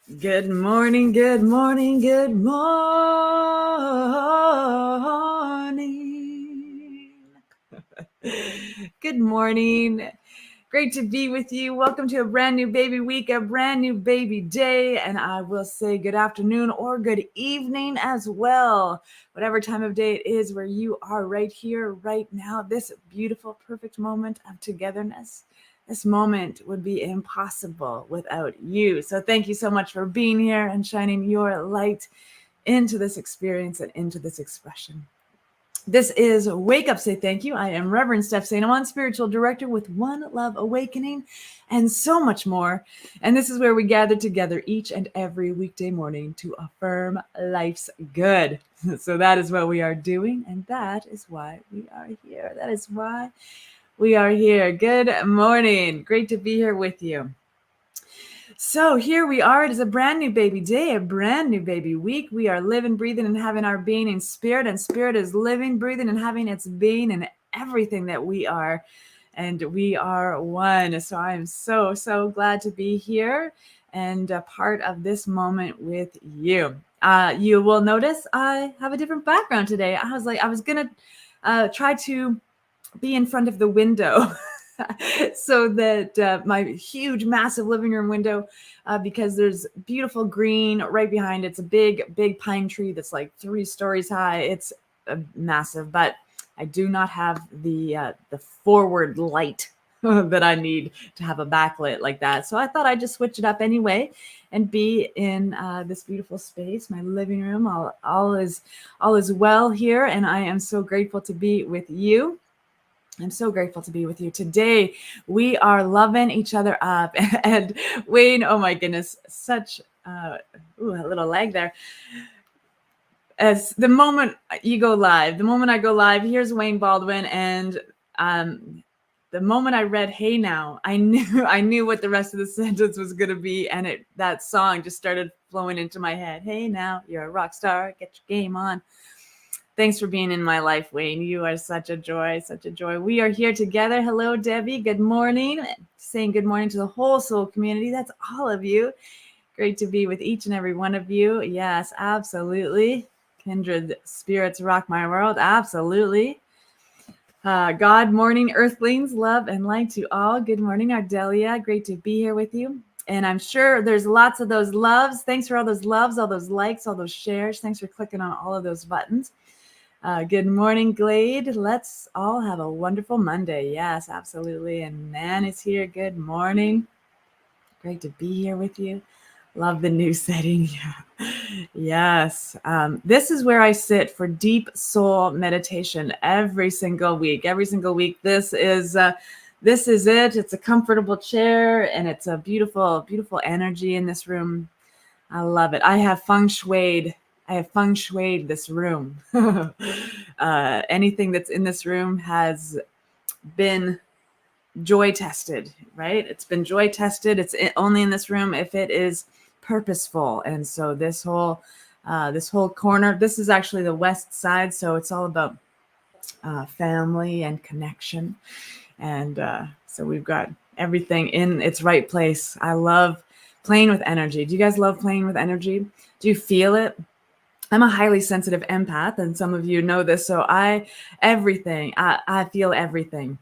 Good morning, good morning, good morning. Good morning. Great to be with you. Welcome to a brand new baby week, a brand new baby day. And I will say good afternoon or good evening as well. Whatever time of day it is where you are right here, right now, this beautiful, perfect moment of togetherness. This moment would be impossible without you. So thank you so much for being here and shining your light into this experience and into this expression. This is Wake Up, Say Thank You. I am Reverend Steph St. I'm Spiritual Director with One Love Awakening and so much more. And this is where we gather together each and every weekday morning to affirm life's good. So that is what we are doing, and that is why we are here. That is why we are here. Good morning. Great to be here with you. So here we are. It is a brand new baby day, a brand new baby week. We are living, breathing, and having our being in spirit, and spirit is living, breathing, and having its being in everything that we are. And we are one. So I am so, so glad to be here and a part of this moment with you. You will notice I have a different background today. I was going to try to be in front of the window so that my huge, massive living room window, because there's beautiful green right behind. It's a big, big pine tree that's like 3 stories high. It's massive, but I do not have the forward light that I need to have a backlit like that. So I thought I'd just switch it up anyway and be in this beautiful space, my living room. All is well here, and I am so grateful to be with you. I'm so grateful to be with you today. We are loving each other up. And Wayne, oh my goodness, such a little lag there. As the moment you go live, the moment I go live, here's Wayne Baldwin, and the moment I read "Hey Now," I knew what the rest of the sentence was going to be, and that song just started flowing into my head. Hey now, you're a rock star. Get your game on. Thanks for being in my life, Wayne. You are such a joy, such a joy. We are here together. Hello, Debbie. Good morning. Saying good morning to the whole soul community. That's all of you. Great to be with each and every one of you. Yes, absolutely. Kindred spirits rock my world. Absolutely. God morning, earthlings. Love and light to all. Good morning, Ardelia. Great to be here with you. And I'm sure there's lots of those loves. Thanks for all those loves, all those likes, all those shares. Thanks for clicking on all of those buttons. Good morning, Glade. Let's all have a wonderful Monday. Yes, absolutely. And Nan is here. Good morning. Great to be here with you. Love the new setting. Yes. This is where I sit for deep soul meditation every single week. This is it. It's a comfortable chair, and it's a beautiful, beautiful energy in this room. I love it. I have feng shuied this room. Anything that's in this room has been joy tested, right? It's been joy tested. It's only in this room if it is purposeful. And so this whole corner, this is actually the west side. So it's all about family and connection. And so we've got everything in its right place. I love playing with energy. Do you guys love playing with energy? Do you feel it? I'm a highly sensitive empath, and some of you know this. So I feel everything.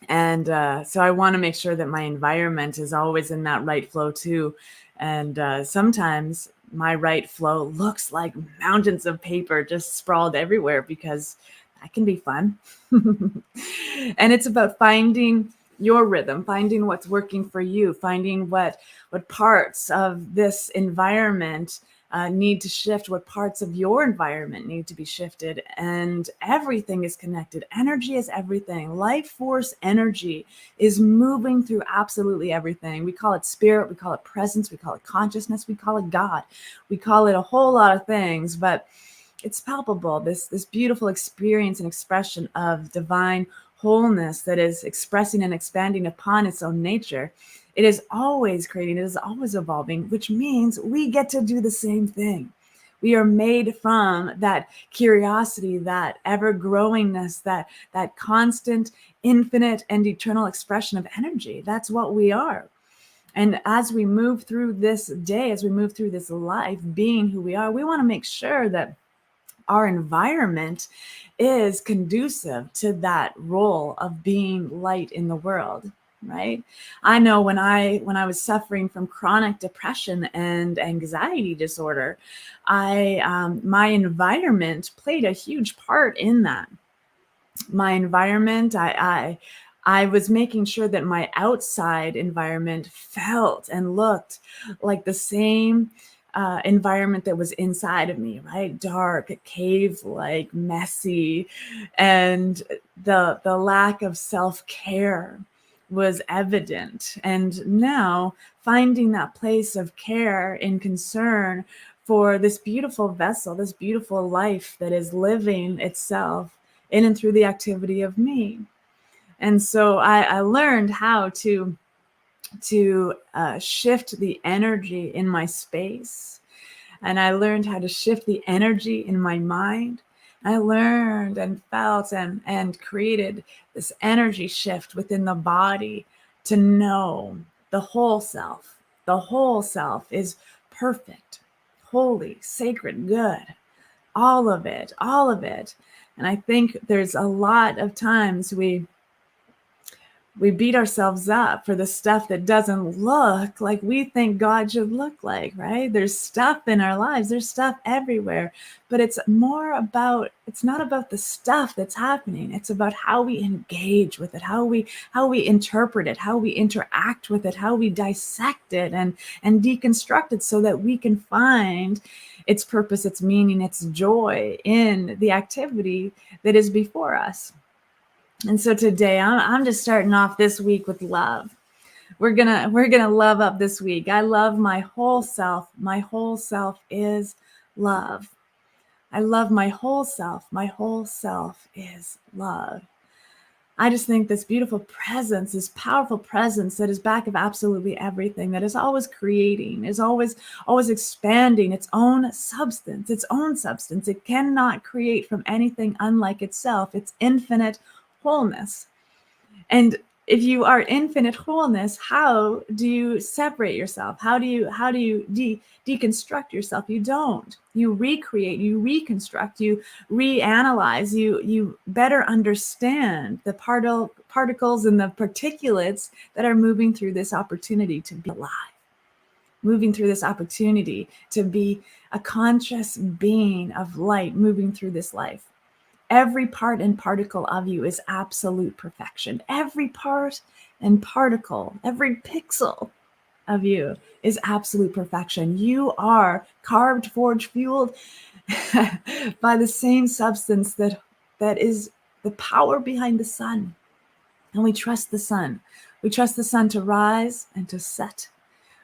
And so I want to make sure that my environment is always in that right flow too. And sometimes my right flow looks like mountains of paper just sprawled everywhere, because that can be fun. And it's about finding your rhythm, finding what's working for you, finding what parts of this environment need to shift, what parts of your environment need to be shifted. And everything is connected. Energy is everything. Life force energy is moving through absolutely everything. We call it spirit, we call it presence, we call it consciousness, we call it God, we call it a whole lot of things, but it's palpable, this beautiful experience and expression of divine wholeness that is expressing and expanding upon its own nature. It is always creating, it is always evolving, which means we get to do the same thing. We are made from that curiosity, that ever-growingness, that constant, infinite, and eternal expression of energy. That's what we are. And as we move through this day, as we move through this life, being who we are, we want to make sure that our environment is conducive to that role of being light in the world, right? I know when I was suffering from chronic depression and anxiety disorder, my environment played a huge part in that. My environment, I was making sure that my outside environment felt and looked like the same environment that was inside of me, right? Dark, cave-like, messy, and the lack of self-care was evident. And now finding that place of care and concern for this beautiful vessel, this beautiful life that is living itself in and through the activity of me. And so I learned how to shift the energy in my space. And I learned how to shift the energy in my mind. I learned and felt and created this energy shift within the body to know the whole self. The whole self is perfect, holy, sacred, good. All of it, all of it. And I think there's a lot of times we beat ourselves up for the stuff that doesn't look like we think God should look like, right? There's stuff in our lives, there's stuff everywhere, but it's not about the stuff that's happening. It's about how we engage with it, how we interpret it, how we interact with it, how we dissect it and deconstruct it so that we can find its purpose, its meaning, its joy in the activity that is before us. And so today I'm just starting off this week with love. We're gonna love up this week. I love my whole self. My whole self is love. I love my whole self. My whole self is love. I just think this beautiful presence, this powerful presence that is back of absolutely everything, that is always creating, is always expanding its own substance, It cannot create from anything unlike itself. It's infinite wholeness. And if you are infinite wholeness, how do you separate yourself? How do you deconstruct yourself? You don't. You recreate, you reconstruct, you reanalyze, you better understand the particles and the particulates that are moving through this opportunity to be alive, moving through this opportunity to be a conscious being of light, moving through this life. Every part and particle of you is absolute perfection. Every part and particle, every pixel of you is absolute perfection. You are carved, forged, fueled by the same substance that is the power behind the sun. And we trust the sun. We trust the sun to rise and to set.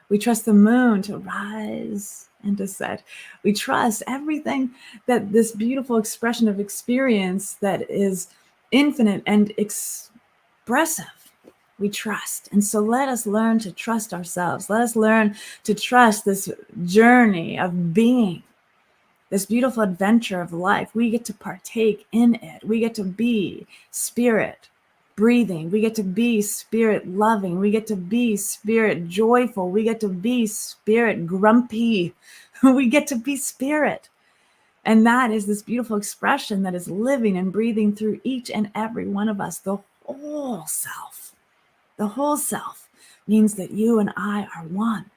We trust the moon to rise and to set. We trust everything that this beautiful expression of experience that is infinite and expressive, we trust. And so let us learn to trust ourselves. Let us learn to trust this journey of being, this beautiful adventure of life. We get to partake in it. We get to be spirit breathing. We get to be spirit loving. We get to be spirit joyful. We get to be spirit grumpy. We get to be spirit. And that is this beautiful expression that is living and breathing through each and every one of us. The whole self. The whole self means that you and I are one.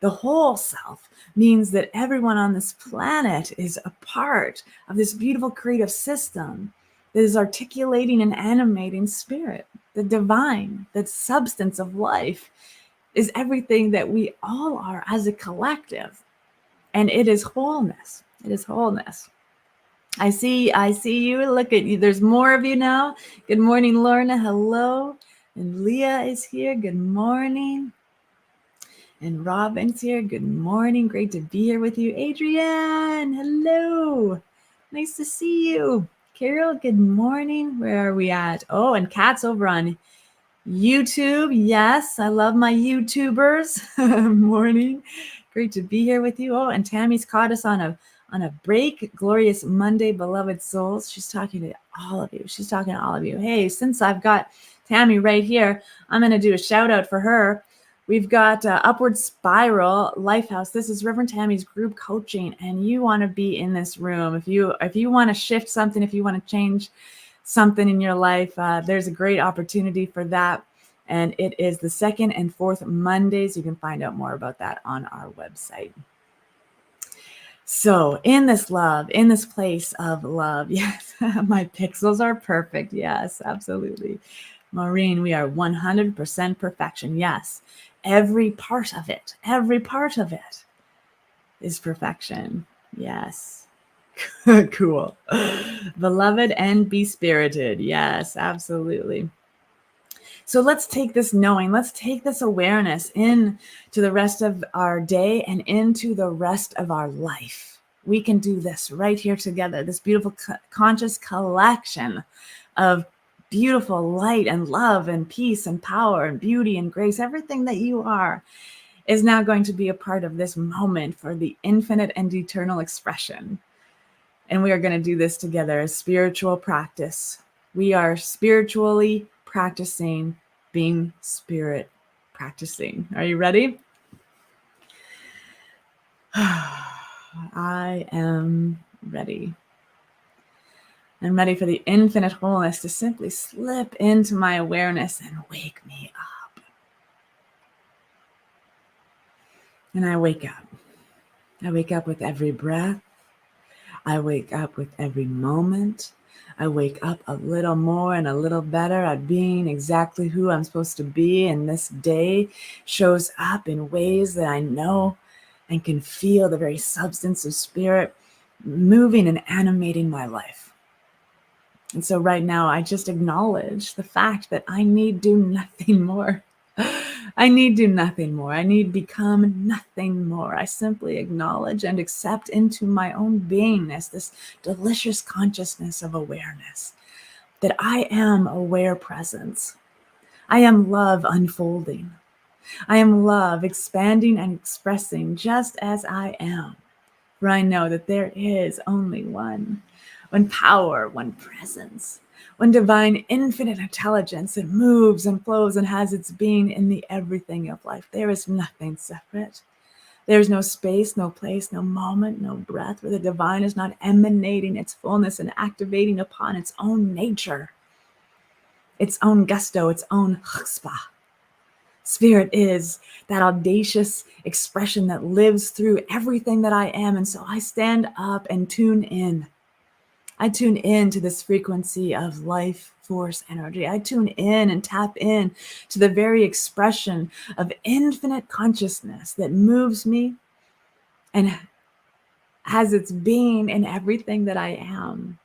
The whole self means that everyone on this planet is a part of this beautiful creative system that is articulating and animating spirit. The divine, the substance of life is everything that we all are as a collective. And it is wholeness. It is wholeness. I see you. Look at you. There's more of you now. Good morning, Lorna. Hello. And Leah is here. Good morning. And Robin's here. Good morning. Great to be here with you. Adrienne, hello. Nice to see you. Carol, good morning. Where are we at? Oh, and Kat's over on YouTube. Yes, I love my YouTubers. Morning. Great to be here with you. Oh, and Tammy's caught us on a break. Glorious Monday, beloved souls. She's talking to all of you. Hey, since I've got Tammy right here, I'm going to do a shout out for her. We've got Upward Spiral Lifehouse. This is Reverend Tammy's group coaching, and you want to be in this room. If you want to shift something, if you want to change something in your life, there's a great opportunity for that. And it is the 2nd and 4th Mondays. You can find out more about that on our website. So in this love, in this place of love, yes, my pixels are perfect. Yes, absolutely. Maureen, we are 100% perfection. Yes, every part of it is perfection. Yes. Cool. Beloved and be spirited. Yes, absolutely. So let's take this knowing, let's take this awareness into the rest of our day and into the rest of our life. We can do this right here together, this beautiful conscious collection of beautiful light and love and peace and power and beauty and grace. Everything that you are is now going to be a part of this moment for the infinite and eternal expression. And we are going to do this together as spiritual practice. We are spiritually practicing being spirit practicing. Are you ready? I am ready. I'm ready for the infinite wholeness to simply slip into my awareness and wake me up. And I wake up. I wake up with every breath. I wake up with every moment. I wake up a little more and a little better at being exactly who I'm supposed to be. And this day shows up in ways that I know and can feel the very substance of spirit moving and animating my life. And so right now, I just acknowledge the fact that I need do nothing more. I need do nothing more. I need become nothing more. I simply acknowledge and accept into my own beingness this delicious consciousness of awareness, that I am aware presence. I am love unfolding. I am love expanding and expressing just as I am. For I know that there is only one power, one presence, one divine infinite intelligence that moves and flows and has its being in the everything of life. There is nothing separate. There is no space, no place, no moment, no breath where the divine is not emanating its fullness and activating upon its own nature, its own gusto, its own chutzpah. Spirit is that audacious expression that lives through everything that I am. And so I stand up and tune in. I tune in to this frequency of life force energy. I tune in and tap in to the very expression of infinite consciousness that moves me and has its being in everything that I am.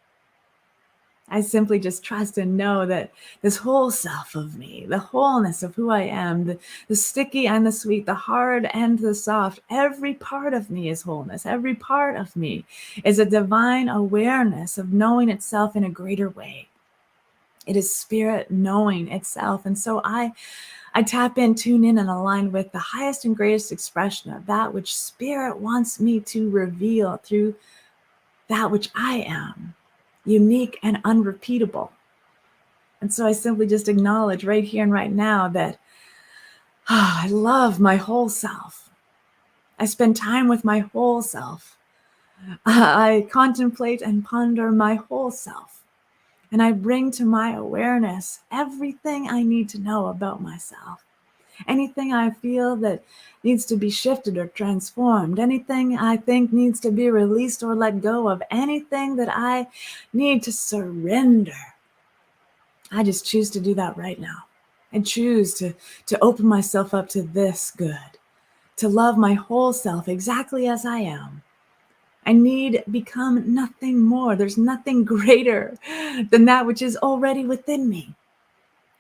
I simply just trust and know that this whole self of me, the wholeness of who I am, the sticky and the sweet, the hard and the soft, every part of me is wholeness. Every part of me is a divine awareness of knowing itself in a greater way. It is spirit knowing itself. And so I tap in, tune in, and align with the highest and greatest expression of that which spirit wants me to reveal through that which I am. Unique and unrepeatable. And so I simply just acknowledge right here and right now that I love my whole self. I spend time with my whole self. I contemplate and ponder my whole self. And I bring to my awareness everything I need to know about myself. Anything I feel that needs to be shifted or transformed, anything I think needs to be released or let go of, anything that I need to surrender. I just choose to do that right now. I choose to open myself up to this good, to love my whole self exactly as I am. I need become nothing more. There's nothing greater than that which is already within me.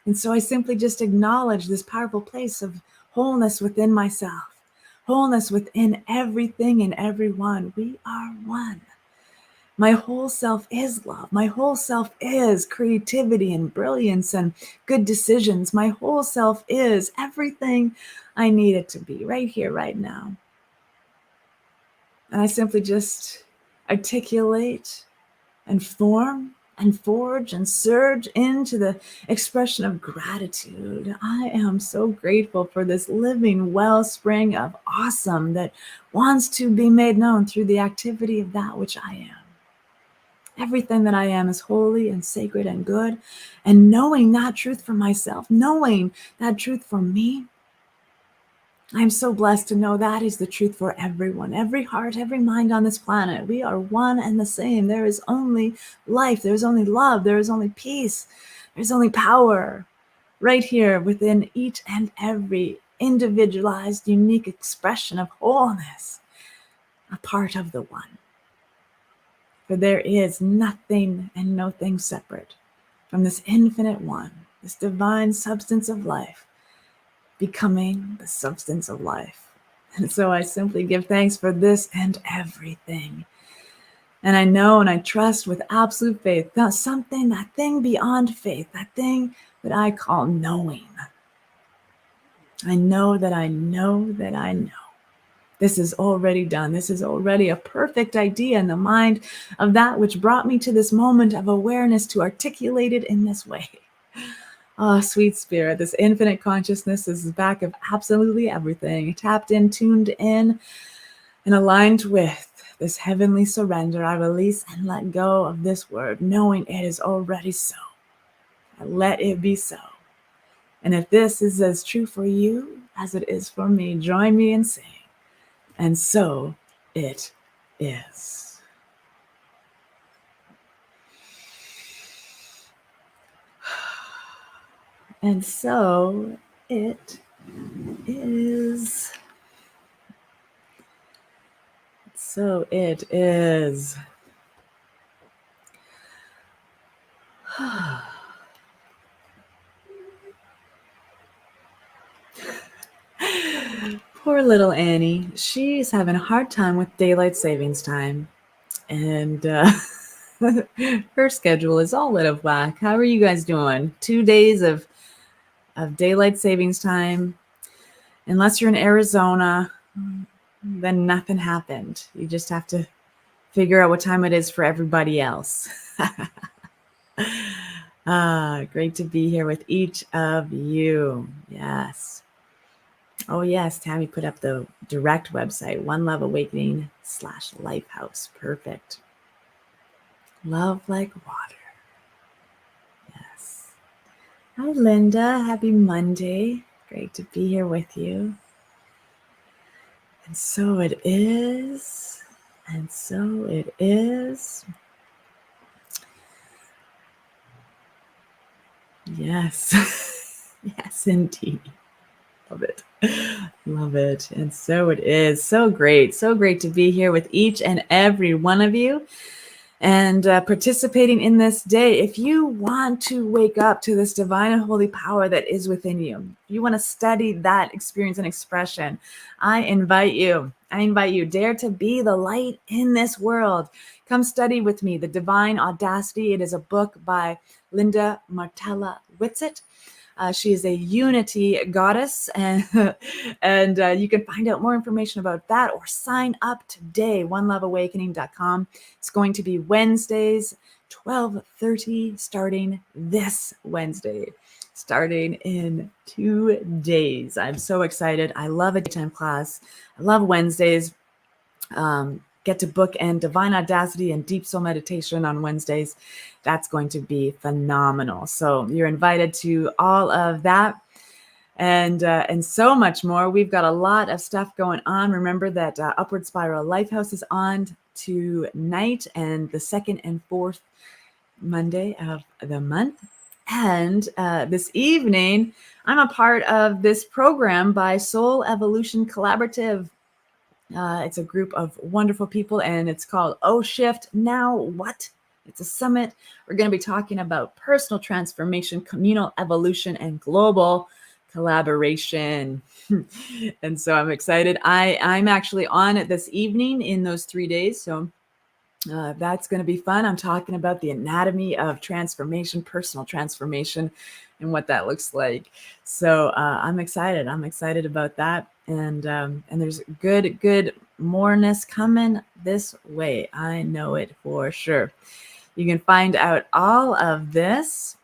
And so I simply just acknowledge this powerful place of wholeness within myself, wholeness within everything and everyone. We are one. My whole self is love. My whole self is creativity and brilliance and good decisions. My whole self is everything I need it to be right here, right now. And I simply just articulate and form and forge and surge into the expression of gratitude. I am so grateful for this living wellspring of awesome that wants to be made known through the activity of that which I am. Everything that I am is holy and sacred and good. And knowing that truth for myself, knowing that truth for me, I'm so blessed to know that is the truth for everyone, every heart, every mind on this planet. We are one and the same. There is only life. There's only love. There is only peace. There's only power right here within each and every individualized, unique expression of wholeness, a part of the one. For there is nothing and no thing separate from this infinite one, this divine substance of life, becoming the substance of life. And so I simply give thanks for this and everything. And I know and I trust with absolute faith that something, that thing beyond faith, that thing that I call knowing. I know that I know that I know. This is already done. This is already a perfect idea in the mind of that which brought me to this moment of awareness to articulate it in this way. Oh, sweet spirit, this infinite consciousness is the back of absolutely everything, tapped in, tuned in, and aligned with this heavenly surrender. I release and let go of this word, knowing it is already so. I let it be so. And if this is as true for you as it is for me, join me in saying, and so it is. And so it is. So it is. Poor little Annie. She's having a hard time with daylight savings time. And her schedule is all out of whack. How are you guys doing? 2 days of daylight savings time. Unless you're in Arizona, then nothing happened. You just have to figure out what time it is for everybody else. Great to be here with each of you. Yes. Oh, yes. Tammy put up the direct website, OneLoveAwakening/Lifehouse. Perfect. Love like water. Yes. Hi, Linda. Happy Monday. Great to be here with you. And so it is. And so it is. Yes. Yes, indeed. Love it. Love it. And so it is. So great. So great to be here with each and every one of you and participating in this day. If you want to wake up to this divine and holy power that is within you, if you want to study that experience and expression, I invite you. Dare to be the light in this world. Come study with me, The Divine Audacity. It is a book by Linda Martella Whitsitt. She is a unity goddess, and you can find out more information about that or sign up today, oneloveawakening.com. It's going to be Wednesdays, 12:30, starting this Wednesday, starting in 2 days. I'm so excited. I love a daytime class. I love Wednesdays. Get to bookend Divine Audacity and Deep Soul Meditation on Wednesdays. That's going to be phenomenal. So you're invited to all of that and so much more. We've got a lot of stuff going on. Remember that Upward Spiral Lifehouse is on tonight and the second and fourth Monday of the month. And this evening, I'm a part of this program by Soul Evolution Collaborative. It's a group of wonderful people, and it's called Oh Shift Now What? It's a summit. We're going to be talking about personal transformation, communal evolution, and global collaboration. And so I'm excited. I'm actually on it this evening in those 3 days. So that's going to be fun. I'm talking about the anatomy of transformation, personal transformation, and what that looks like. So I'm excited. I'm excited about that. And there's good moreness coming this way. I know it for sure. You can find out all of this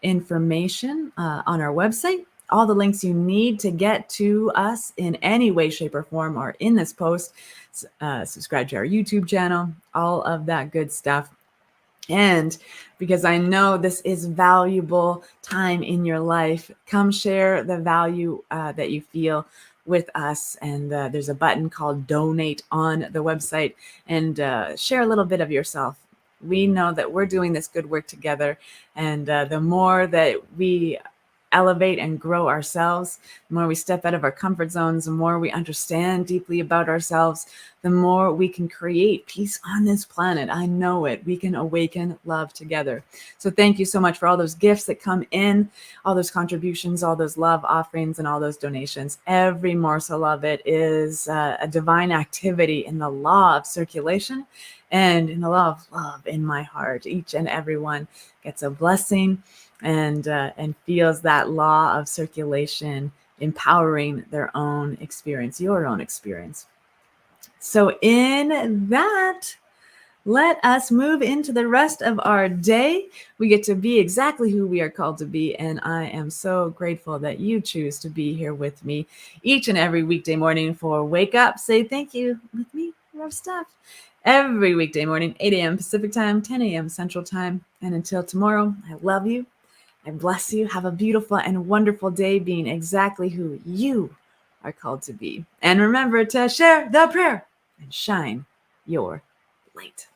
information on our website, all the links you need to get to us in any way, shape, or form are in this post. Subscribe to our YouTube channel, all of that good stuff. And because I know this is valuable time in your life, come share the value that you feel with us. And there's a button called Donate on the website, and share a little bit of yourself. We know that we're doing this good work together. And the more that we elevate and grow ourselves, the more we step out of our comfort zones, the more we understand deeply about ourselves, the more we can create peace on this planet. I know it. We can awaken love together. So thank you so much for all those gifts that come in, all those contributions, all those love offerings, and all those donations. Every morsel of it is a divine activity in the law of circulation and in the law of love in my heart. Each and every one gets a blessing and feels that law of circulation empowering their own experience, your own experience. So in that, let us move into the rest of our day. We get to be exactly who we are called to be, and I am so grateful that you choose to be here with me each and every weekday morning for Wake Up, Say Thank You with me, Love Steph. Every weekday morning, 8 a.m. Pacific time, 10 a.m. Central time. And until tomorrow, I love you. I bless you. Have a beautiful and wonderful day being exactly who you are called to be. And remember to share the prayer and shine your light.